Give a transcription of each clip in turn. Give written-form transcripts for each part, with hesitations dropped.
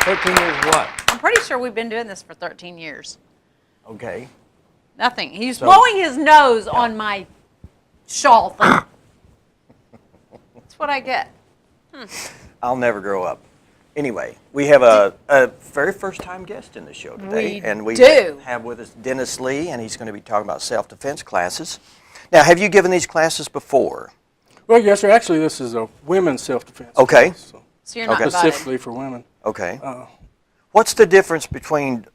13 years what? I'm pretty sure we've been doing this for 13 years. Okay. Nothing. He's blowing his nose on my shawl thing. That's what I get. I'll never grow up. Anyway, we have a very first-time guest in the show today. We have with us Dennis Lee, and he's going to be talking about self-defense classes. Now, have you given these classes before? Well, yes, sir. Actually, this is a women's self-defense Okay. class. So you're not specifically for women. Okay. What's the difference between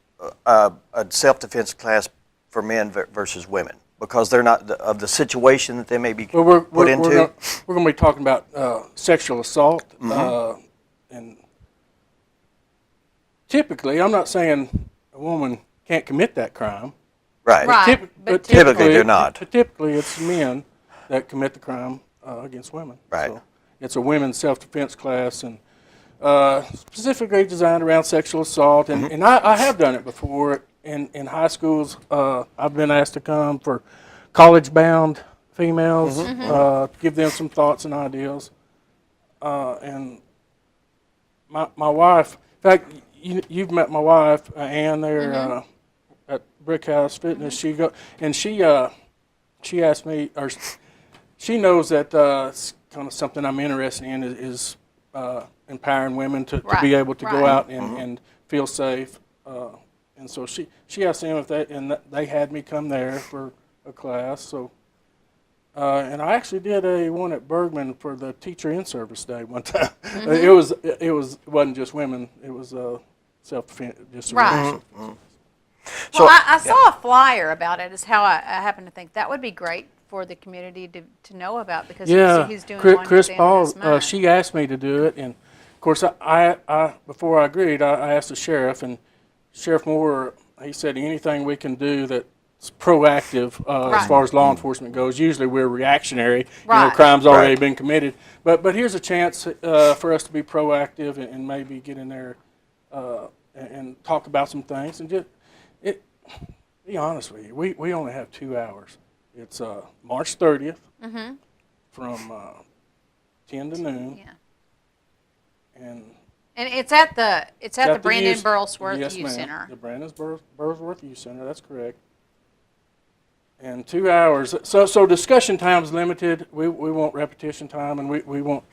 a self-defense class for men versus women? Because they're not of the situation that they may be put into? We're going to be talking about sexual assault. And typically, I'm not saying a woman can't commit that crime. Right. But typically they're not. Typically, it's men that commit the crime against women. Right. So it's a women's self-defense class, and specifically designed around sexual assault. And I have done it before in high schools. I've been asked to come for college-bound females, give them some thoughts and ideas. And my wife, in fact, you've met my wife, Ann, there at Brick House Fitness. She asked me, or she knows that it's kind of something I'm interested in is empowering women to be able to go out and feel safe. And so she asked them if they had me come there for a class. So and I actually did one at Bergman for the teacher in-service day one time. It wasn't just women. It was self-defense. Just right. So I saw a flyer about it. Is how I happen to think that would be great for the community to know about, because he's doing one. Chris Paul. She asked me to do it, and of course I before I agreed, I asked the sheriff, and Sheriff Moore, he said anything we can do that's proactive as far as law enforcement goes. Usually we're reactionary. Crime's already been committed. But here's a chance for us to be proactive and maybe get in there and talk about some things. And just be honest with you, we only have 2 hours. It's March 30th from 10 to noon. Yeah. And it's at the Brandon Burlsworth Youth Center. The Brandon Burlsworth Youth Center, that's correct. And 2 hours. So discussion time is limited. We want repetition time, and we want.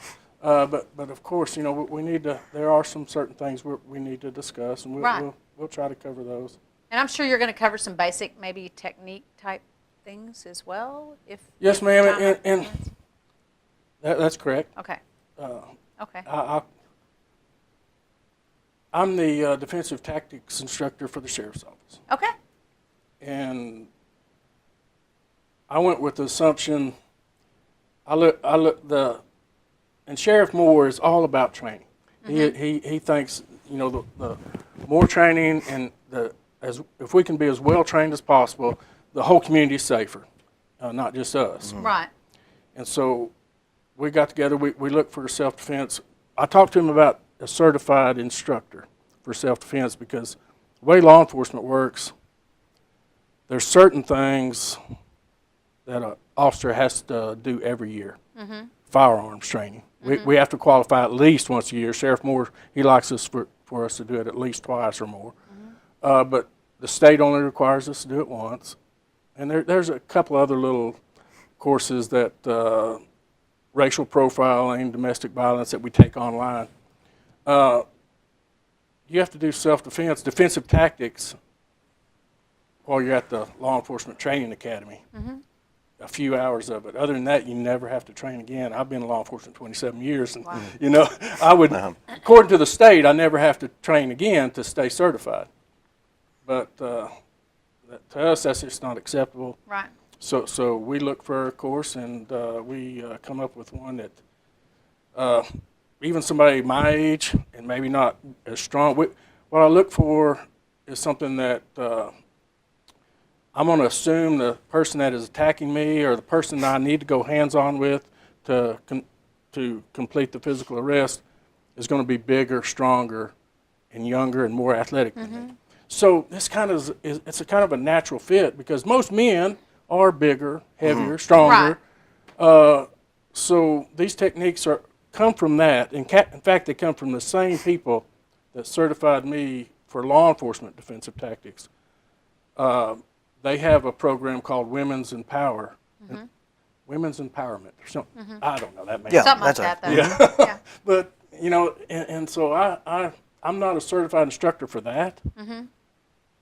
But of course, we need to. There are some certain things we need to discuss, and we'll try to cover those. And I'm sure you're going to cover some basic, maybe technique type things as well. Yes, ma'am, and that's correct. Okay. Okay. I'm the defensive tactics instructor for the sheriff's office. Okay. And I went with the assumption. And Sheriff Moore is all about training. He thinks the more training and if we can be as well trained as possible, the whole community is safer, not just us. Right. And so we got together. We looked for self-defense. I talked to him about a certified instructor for self-defense, because the way law enforcement works, there's certain things that an officer has to do every year. Firearms training. We have to qualify at least once a year. Sheriff Moore, he likes us for us to do it at least twice or more. But the state only requires us to do it once. And there's a couple other little courses that racial profiling, domestic violence that we take online. You have to do self-defense, defensive tactics while you're at the Law Enforcement Training Academy. A few hours of it. Other than that, you never have to train again. I've been in law enforcement 27 years, and I would, according to the state, I never have to train again to stay certified. But to us, that's just not acceptable. Right. So we look for a course, and we come up with one that even somebody my age and maybe not as strong. What I look for is something that I'm going to assume the person that is attacking me, or the person that I need to go hands-on with to complete the physical arrest, is going to be bigger, stronger, and younger and more athletic than me. So this it's a kind of a natural fit, because most men are bigger, heavier, stronger. So these techniques come from that. In fact, they come from the same people that certified me for law enforcement defensive tactics. They have a program called Women's Empower. Women's Empowerment or something. I don't know. That makes Something like that, though. Yeah. But, and so I'm not a certified instructor for that.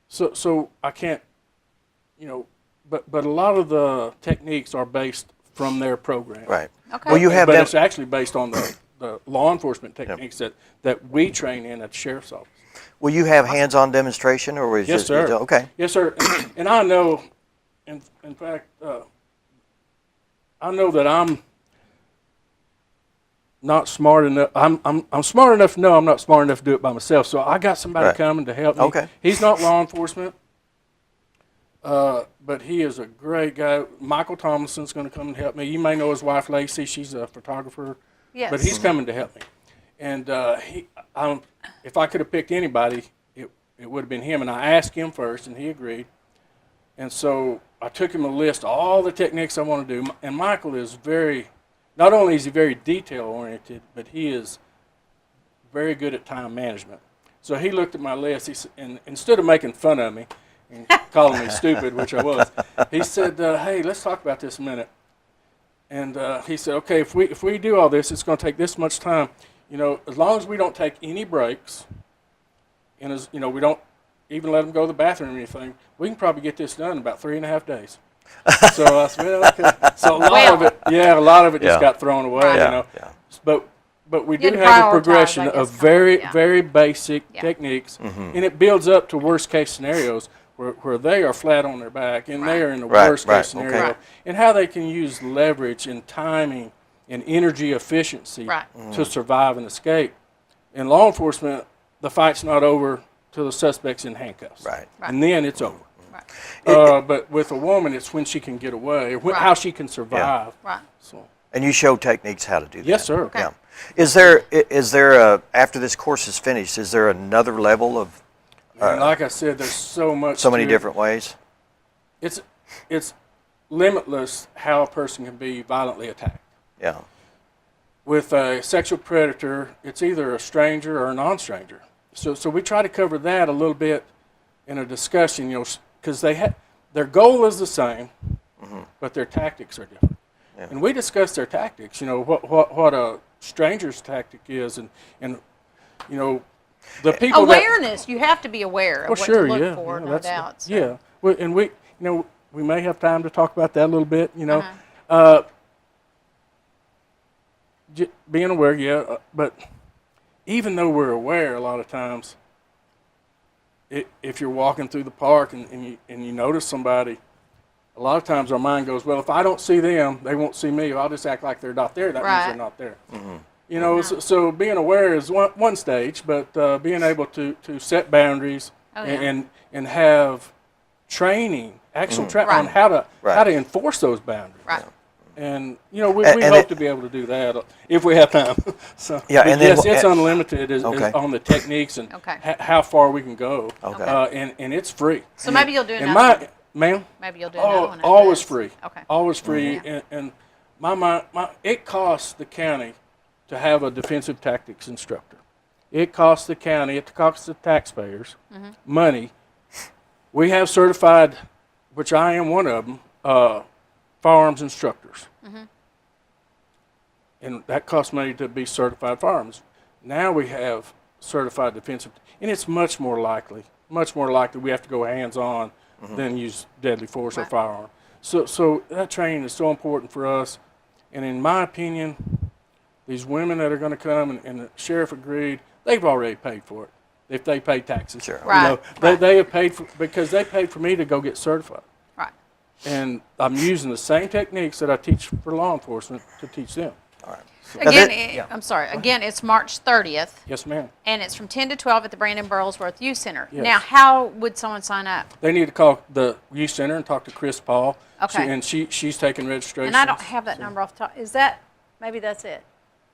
So I can't, but a lot of the techniques are based from their program. Right. Okay. Well, you have But them. it's actually based on the law enforcement techniques that we train in at the sheriff's office. Will you have hands-on demonstration, or is Yes, it? sir. Okay. Yes, sir. And I know, in fact, I know that I'm not smart enough. I'm smart enough to know I'm not smart enough to do it by myself. So I got somebody coming to help me. Okay. He's not law enforcement, but he is a great guy. Michael Tomlinson's going to come and help me. You may know his wife Lacey. She's a photographer. Yes. But he's coming to help me. And if I could have picked anybody, it would have been him. And I asked him first, and he agreed. And so I took him a list of all the techniques I want to do. And Michael is not only is he very detail-oriented, but he is very good at time management. So he looked at my list, and instead of making fun of me and calling me stupid, which I was, he said, hey, let's talk about this a minute. And he said, okay, if we do all this, it's going to take this much time. As long as we don't take any breaks, and we don't even let them go to the bathroom or anything, we can probably get this done in about 3.5 days. So I said, well, okay. So a lot of it just got thrown away, Yeah. But we You do had to have a prioritize, progression I guess, of kind of, very, yeah. very basic Yeah. techniques, and it builds up to worst case scenarios where they are flat on their back and they are in the worst case scenario, Okay. and how they can use leverage and timing and energy efficiency to survive and escape. In law enforcement, the fight's not over till the suspect's in handcuffs, Right. and then it's over. Right. But with a woman, it's when she can get away, how she can survive. Right. So. And you show techniques how to do that. Yes, sir. Okay. Yeah. Is there after this course is finished, is there another level of And like I said, there's so much. so many to it. different ways? It's limitless how a person can be violently attacked. Yeah. With a sexual predator, it's either a stranger or a non-stranger. So we try to cover that a little bit in a discussion, because their goal is the same, but their tactics are different. Yeah. And we discuss their tactics, what a stranger's tactic is, and the people Awareness. You have to be aware of what sure, to look yeah, for, yeah, no that's- doubt. So. Yeah, and we may have time to talk about that a little bit. Being aware, but even though we're aware, a lot of times, if you're walking through the park and you notice somebody, a lot of times our mind goes, well, if I don't see them, they won't see me. I'll just act like they're not there. That means they're not there. So being aware is one stage, but being able to set boundaries and have training, actual on how to enforce those boundaries. Right. And we hope to be able to do that if we have time. So and yes, then, it's unlimited is on the techniques and how far we can go. Okay. And it's free. So maybe you'll do And another one. ma'am. Maybe you'll do another one. Always free. Okay. Always free. And it costs the county to have a defensive tactics instructor. It costs the county, it costs the taxpayers money. We have certified, which I am one of them, firearms instructors. And that costs money to be certified firearms. Now we have certified defensive, and it's much more likely we have to go hands-on than use deadly force or firearm. So that training is so important for us. And in my opinion, these women that are going to come, and the sheriff agreed, they've already paid for it. If they pay taxes, Sure. They have paid because they paid for me to go get certified. Right. And I'm using the same techniques that I teach for law enforcement to teach them. All right. Again, I'm sorry. Again, it's March 30th. Yes, ma'am. And it's from 10 to 12 at the Brandon Burlsworth Youth Center. Yes. Now, how would someone sign up? They need to call the youth center and talk to Chris Paul. Okay. She's taking registration. And I don't have that number off the top. Is that, maybe that's it?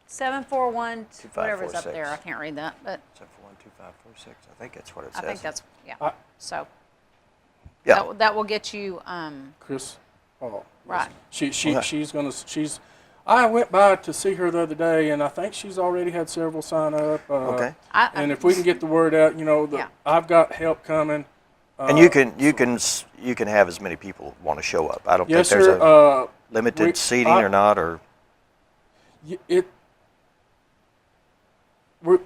741, whatever is up there. I can't read that, but 7412546. I think that's what it I says. think that's, so Yeah. that will get you, Chris Paul. right. She's gonna. I went by to see her the other day, and I think she's already had several sign up. Okay. And if we can get the word out, I've got help coming. And you can have as many people want to show up. I don't Yes, think there's sir. a limited seating or not, or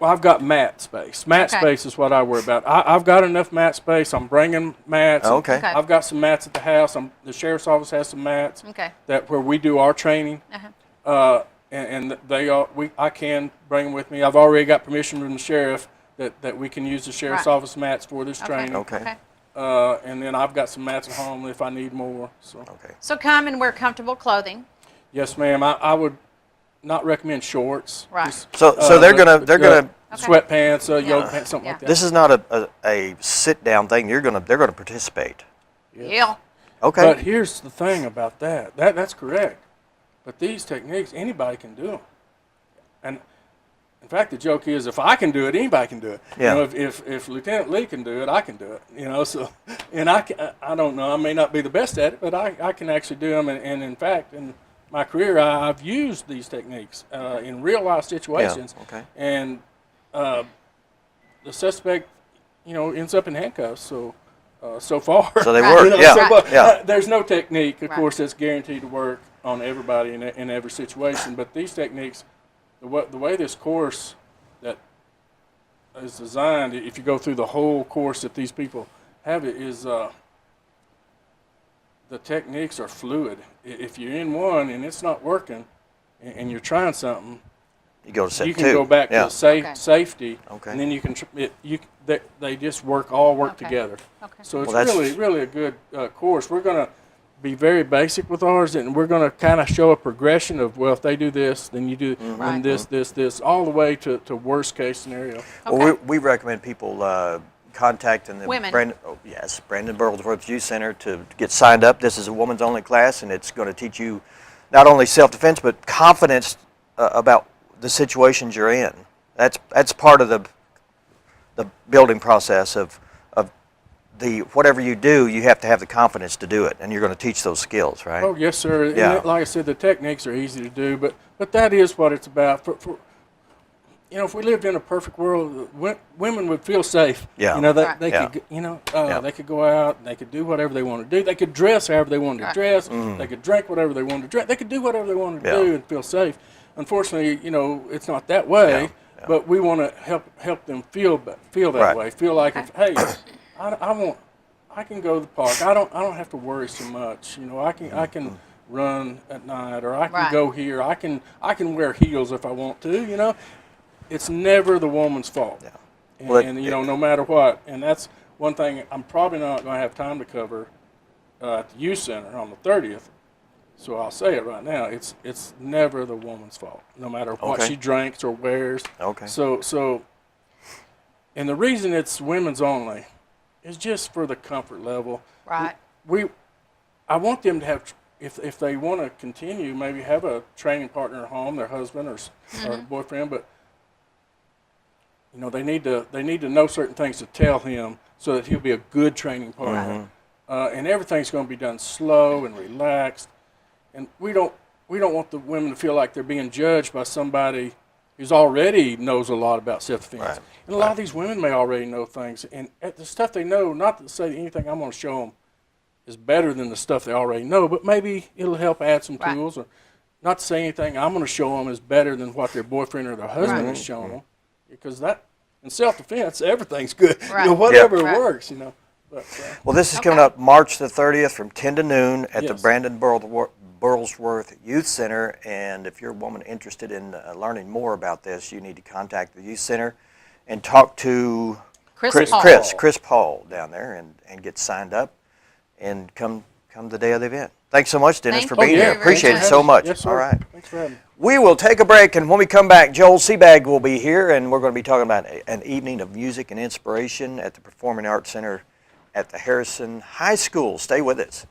I've got mat space. Mat space is what I worry about. I've got enough mat space. I'm bringing mats. Okay. I've got some mats at the house. The sheriff's office has some mats. That where we do our training. And I can bring them with me. I've already got permission from the sheriff that we can use the sheriff's office mats for this training. Okay. And then I've got some mats at home if I need more. So come and wear comfortable clothing. Yes, ma'am. I would not recommend shorts. Right. Just, So they're gonna sweatpants, yoga pants, something like that. This is not a sit down thing. They're gonna participate. Yeah. Okay. But here's the thing about that. That's correct. But these techniques, anybody can do them. And in fact, the joke is, if I can do it, anybody can do it. Yeah. If Lieutenant Lee can do it, I can do it. So, and I don't know, I may not be the best at it, but I can actually do them. And in fact, in my career, I've used these techniques in real life situations. Yeah. Okay. And the suspect, ends up in handcuffs. So far. So they work. There's no technique, of course, that's guaranteed to work on everybody in every situation. But these techniques, the way this course that is designed, if you go through the whole course that these people have, it is the techniques are fluid. If you're in one and it's not working, and you're trying something, you go to step you can two. go back to safety, Okay. and then you can they just all work together. Okay. So it's really a good course. We're going to be very basic with ours, and we're going to kind of show a progression of, well, if they do this, then you do and this, all the way to worst case scenario. Okay. Well, we recommend people contacting the Women. Brandon Burlsworth Youth Center to get signed up. This is a woman's only class, and it's going to teach you not only self-defense but confidence about the situations you're in. That's part of the building process of the whatever you do, you have to have the confidence to do it, and you're going to teach those skills, right? Oh, yes, sir. Yeah. And like I said, the techniques are easy to do, but that is what it's about. For if we lived in a perfect world, women would feel safe. Yeah. They could, they could go out and they could do whatever they wanted to do. They could dress however they wanted to dress. They could drink whatever they wanted to drink. They could do whatever they wanted to do and feel safe. Unfortunately, it's not that way. But we want to help them feel that way. Feel like hey, I can go to the park. I don't have to worry so much. I can run at night, or I can go here. I can wear heels if I want to. It's never the woman's fault. Yeah. And no matter what. And that's one thing I'm probably not going to have time to cover at the youth center on the 30th. So I'll say it right now. It's never the woman's fault, no matter what she drinks or wears. Okay. So, and the reason it's women's only is just for the comfort level. Right. I want them to have, if they want to continue, maybe have a training partner at home, their husband or boyfriend, but they need to know certain things to tell him so that he'll be a good training partner. And everything's going to be done slow and relaxed. And we don't want the women to feel like they're being judged by somebody who's already knows a lot about self-defense. Right. And a lot of these women may already know things. And the stuff they know, not to say anything I'm going to show them is better than the stuff they already know, but maybe it'll help add some tools. Or not to say anything I'm going to show them is better than what their boyfriend or their husband is showing them. Because in self-defense, everything's good. Whatever works, But, well, this is coming up March the 30th from 10 to noon at the Brandon Burlsworth Youth Center. And if you're a woman interested in learning more about this, you need to contact the Youth Center and talk to Chris Paul down there and get signed up and come the day of the event. Thanks so much, Dennis, for being here. Appreciate it so much. Yes, sir. All right. Thanks for having me. We will take a break, and when we come back, Joel Seabag will be here, and we're going to be talking about an evening of music and inspiration at the Performing Arts Center at the Harrison High School. Stay with us.